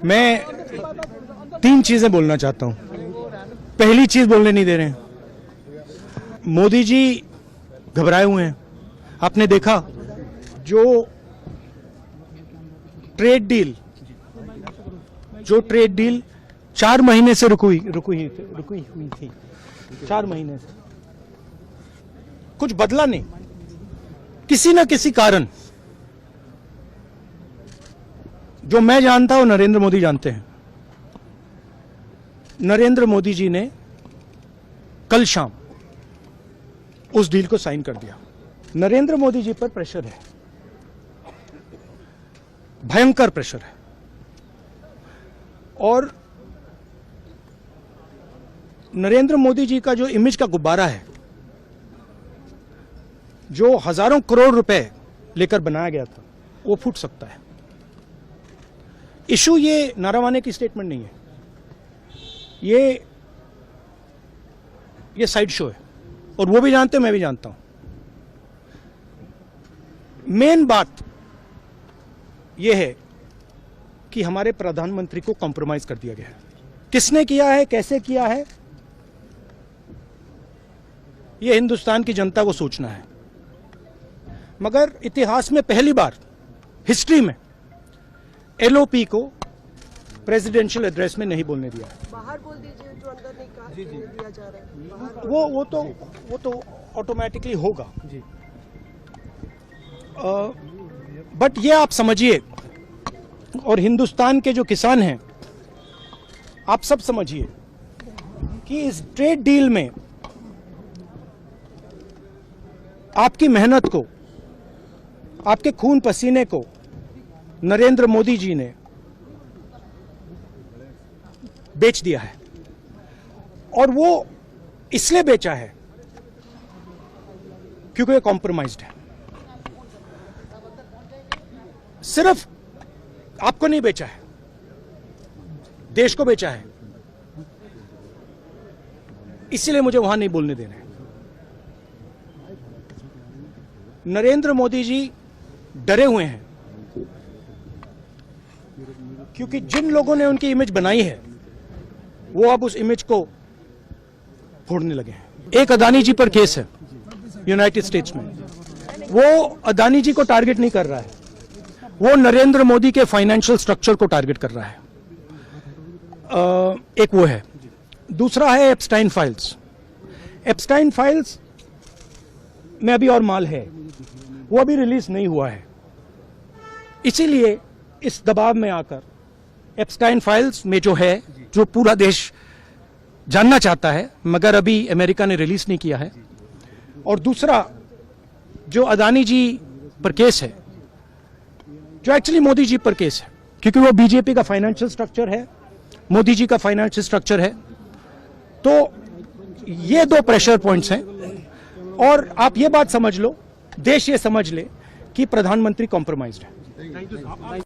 मैं तीन चीजें बोलना चाहता हूं। पहली चीज बोलने नहीं दे रहे हैं। मोदी जी घबराए हुए हैं। आपने देखा जो ट्रेड डील 4 महीने से रुकी हुई थी 4 महीने से कुछ बदला नहीं। किसी न किसी कारण, जो मैं जानता हूं नरेंद्र मोदी जानते हैं, नरेंद्र मोदी जी ने कल शाम उस डील को साइन कर दिया। नरेंद्र मोदी जी पर प्रेशर है, भयंकर प्रेशर है। और नरेंद्र मोदी जी का जो इमेज का गुब्बारा है, जो हजारों करोड़ रुपए लेकर बनाया गया था, वो फूट सकता है। इशू ये नारावाने की स्टेटमेंट नहीं है, ये साइड शो है, और वो भी जानते हैं, मैं भी जानता हूं। मेन बात यह है कि हमारे प्रधानमंत्री को कॉम्प्रोमाइज कर दिया गया है। किसने किया है, कैसे किया है, यह हिंदुस्तान की जनता को सोचना है। मगर इतिहास में पहली बार हिस्ट्री में एलओपी को प्रेसिडेंशियल एड्रेस में नहीं बोलने दिया। बाहर बोल दीजिए, जो अंदर नहीं कहा दिया जा रहा है। वो तो ऑटोमेटिकली होगा जी। बट ये आप समझिए, और हिंदुस्तान के जो किसान हैं, आप सब समझिए कि इस ट्रेड डील में आपकी मेहनत को, आपके खून पसीने को नरेंद्र मोदी जी ने बेच दिया है। और वो इसलिए बेचा है क्योंकि ये कॉम्प्रोमाइज्ड है। सिर्फ आपको नहीं बेचा है, देश को बेचा है। इसीलिए मुझे वहां नहीं बोलने देना है। नरेंद्र मोदी जी डरे हुए हैं, क्योंकि जिन लोगों ने उनकी इमेज बनाई है, वो अब उस इमेज को फोड़ने लगे हैं। एक अदानी जी पर केस है यूनाइटेड स्टेट्स में। वो अदानी जी को टारगेट नहीं कर रहा है, वो नरेंद्र मोदी के फाइनेंशियल स्ट्रक्चर को टारगेट कर रहा है। एक वो है। दूसरा है एप्स्टाइन फाइल्स। एप्स्टाइन फाइल्स में अभी और माल है, वो अभी रिलीज नहीं हुआ है। इसीलिए इस दबाव में आकर एप्स्टाइन फाइल्स में जो पूरा देश जानना चाहता है, मगर अभी अमेरिका ने रिलीज नहीं किया है। और दूसरा जो अदानी जी पर केस है, जो एक्चुअली मोदी जी पर केस है, क्योंकि वो बीजेपी का फाइनेंशियल स्ट्रक्चर है, मोदी जी का फाइनेंशियल स्ट्रक्चर है। तो ये 2 प्रेशर पॉइंट्स हैं। और आप ये बात समझ लो, देश ये समझ ले कि प्रधानमंत्री कॉम्प्रोमाइज्ड है।